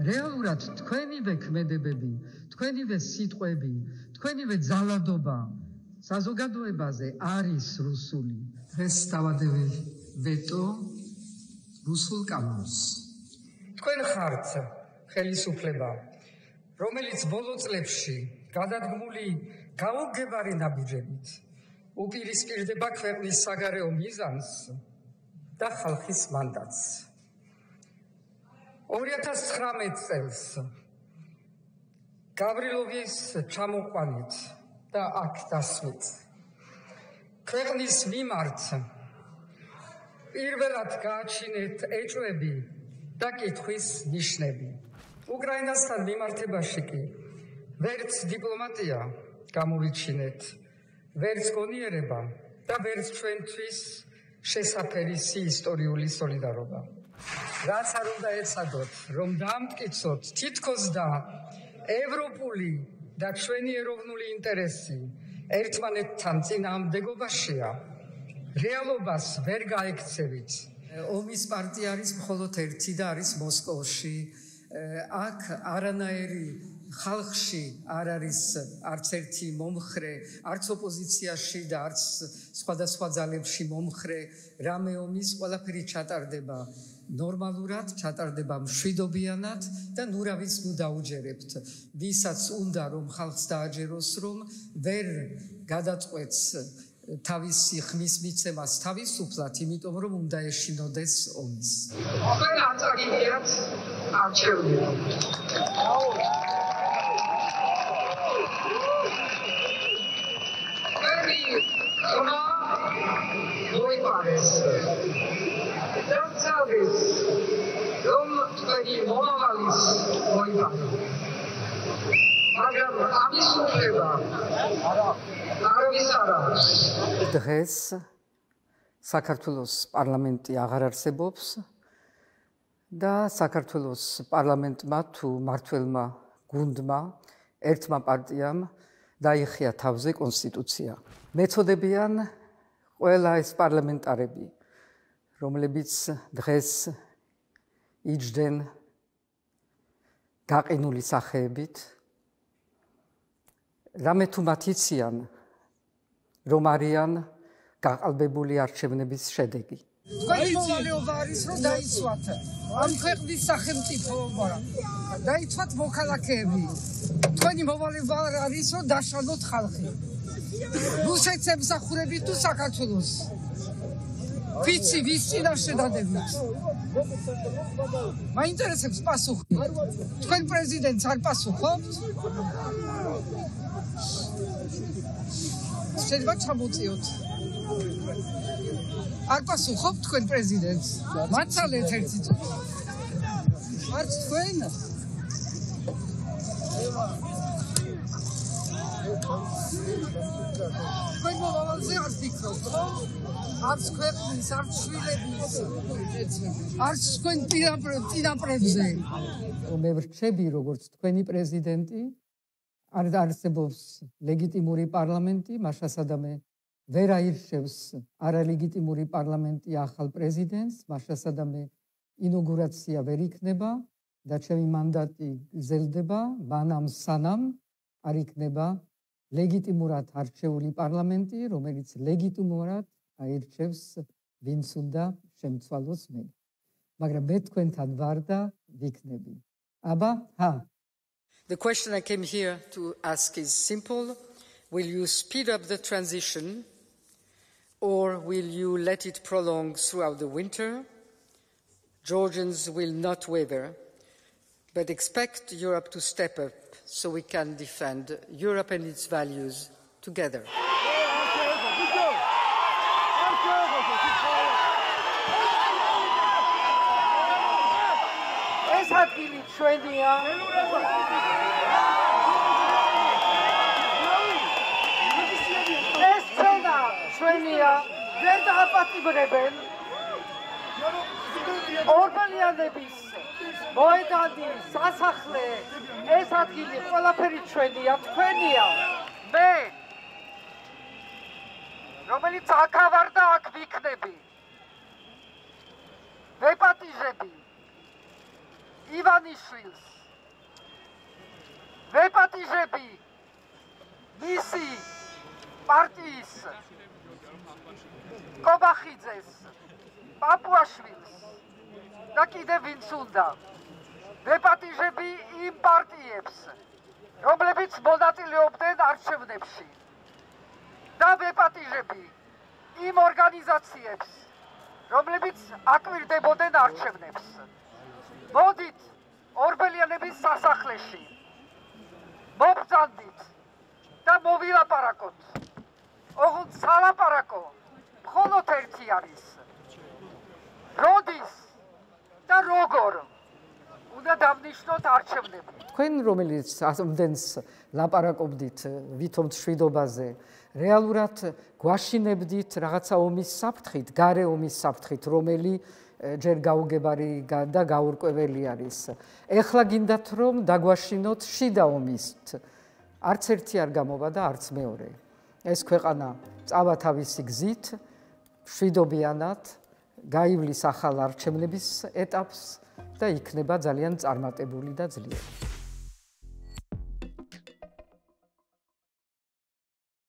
რეალურად თქვენივე ქმედებები, თქვენივე სიტყვები, თქვენივე ძალადობა საზოგადოებაზე არის რუსული. დღეს დავადევი ვეტო რუსულ კანონს. თქვენ ხართ ხელისუფლება, რომელიც ბოლო წლებში გადადგმული გაუგებარი ნაბიჯებით უპირისპირდება ქვეყნის საგარეო მიზანს და ხალხის მანდატს. 2019 წელს გავრილოვის ჩამოყვანით და აქ დასვით ქვეყნის მიმართ პირველად გააჩინეთ ეჭვები და კითხვის ნიშნები. უკრაინასთან მიმართებაში კი ვერც დიპლომატია გამოვიჩინეთ, ვერც გონიერება და ვერც ჩვენთვის შესაფერი ისტორიული სოლიდარობა. რაც არ უნდა ეცადოთ, რომ დაამტკიცოთ თითქოს და ევროპული და ჩვენი ეროვნული ინტერესი ერთმანეთთან წინააღმდეგობაშია, რეალობას ვერ გაექცევით. ომის პარტია არის მხოლოდ ერთი და არის მოსკოვში. აქ არანაირი ხალხში არ არის არც ერთი მომხრე, არც ოპოზიციაში და არც სხვადასხვა ძალებში მომხრე. რამე ომის ყველაფერი ჩატარდება ნორმალურად, ჩატარდება მშვიდობიანად და ნურავის ნუ დაუჯერებთ. ვისაც უნდა რომ ხალხს დააჯეროს, რომ ვერ გადაწყვეტს თავისი ხმის მიცემას თავისუფლად, იმიტომ რომ უნდა ეშინოდეს ომის. თქვენ აწაგებიათ არჩევნები. თქვენი ხმა მოიპარეს. დაცავეს, რომ თქვენი მომავალის მოიპარეს. მაგრამ ამის უფლება დღეს საქართველოს პარლამენტი აღარ არსებობს და საქართველოს პარლამენტმა თუ მმართველმა გუნდმა, ერთმა პარტიამ დაიხია თავზე კონსტიტუცია. მეწოდებიან ყველა ეს პარლამენტარები, რომლებიც დღეს იჯდნენ გაყინული სახეებით, რამე თუ მათ იციან, რომ არიან გაყალბებული არჩევნების შედეგი. თქვენი მოვალეობა არის, რომ დაიცვათ ამ ქვეყნის სახელმწიფოობა, დაიცვათ მოქალაქეები. თქვენი მოვალეობა არის, რომ დაშალოთ ხალხი. რუსეთს ემსახურებით თუ საქართველოს. ვიცი, ვის წინაშე დადებით. მაინტერესებს პასუხი. თქვენ პრეზიდენტს არ პასუხობთ? შეიძლება ჩამოწიოთ. არ პასუხობთ თქვენ პრეზიდენტს? მაცალეთ ერთი წუთი. არც თქვენ? თქვენ მოვალზე არ ფიქრობთ, რომ? არც ქვეყნის, არც შვილების, არც თქვენ წინაპრებზე. მე ვრჩები, როგორც თქვენი პრეზიდენტი, არ არსებობს ლეგიტიმური პარლამენტი, მაშა სადამე ვერ აირჩევს არალეგიტიმური პარლამენტი ახალ პრეზიდენტს, მაშა სადამე ინოგურაცია ვერ იქნება და ჩემი მანდატი გრძელდება, მანამ სანამ არ იქნება ლეგიტიმურად არჩეული პარლამენტი, რომელიც ლეგიტიმურად აირჩევს ვინც უნდა შემცვალოს მე. მაგრამ მე თქვენთან ვარ და ვიქნები. აბა, The question I came here to ask is simple. Will you speed up the transition or will you let it prolong throughout the winter? Georgians will not waver, but expect Europe to step up so we can defend Europe and its values together. ორბანიანების მოედანი, სასახლე, ეს ადგილი ყველაფერი ჩვენია, თქვენია. მე, რომელიც აქ ავარ და აქ ვიქნები. ვეპატიჟები ივანიშვილს, ვეპატიჟები მისი პარტიის კობახიძეს, პაპუაშვილს და კიდევ ვინც უნდა. ვეპატიჟები იმ პარტიებს, რომლებიც მონაწილეობდნენ არჩევნებში და ვეპატიჟები იმ ორგანიზაციებს, რომლებიც აკვირდებოდნენ არჩევნებს. მოდით ორბელიანების სასახლეში მობრძანდით და მოვილაპარაკოთ. ოღონდ სალაპარაკო მხოლოდ ერთი არის. როდის და როგორ უნდა დავნიშნოთ არჩევნები. თქვენ რომელიც ამდენს ლაპარაკობდით ვითომ მშვიდობაზე, რეალურად გვაშინებდით რაღაცა ომის საფრთხით, გარე ომის საფრთხით, რომელი ჯერ გაუგებარი და გაურკვეველი არის. ეხლა გინდათ რომ დაგვაშინოთ შიდა ომისთ. არც ერთი არ გამოვა და არც მეორე. ეს ქვეყანა წავა თავისი გზით, მშვიდობიანად, გაივლის ახალ არჩევნების ეტაპს და იქნება ძალიან წარმატებული და ძლიერი.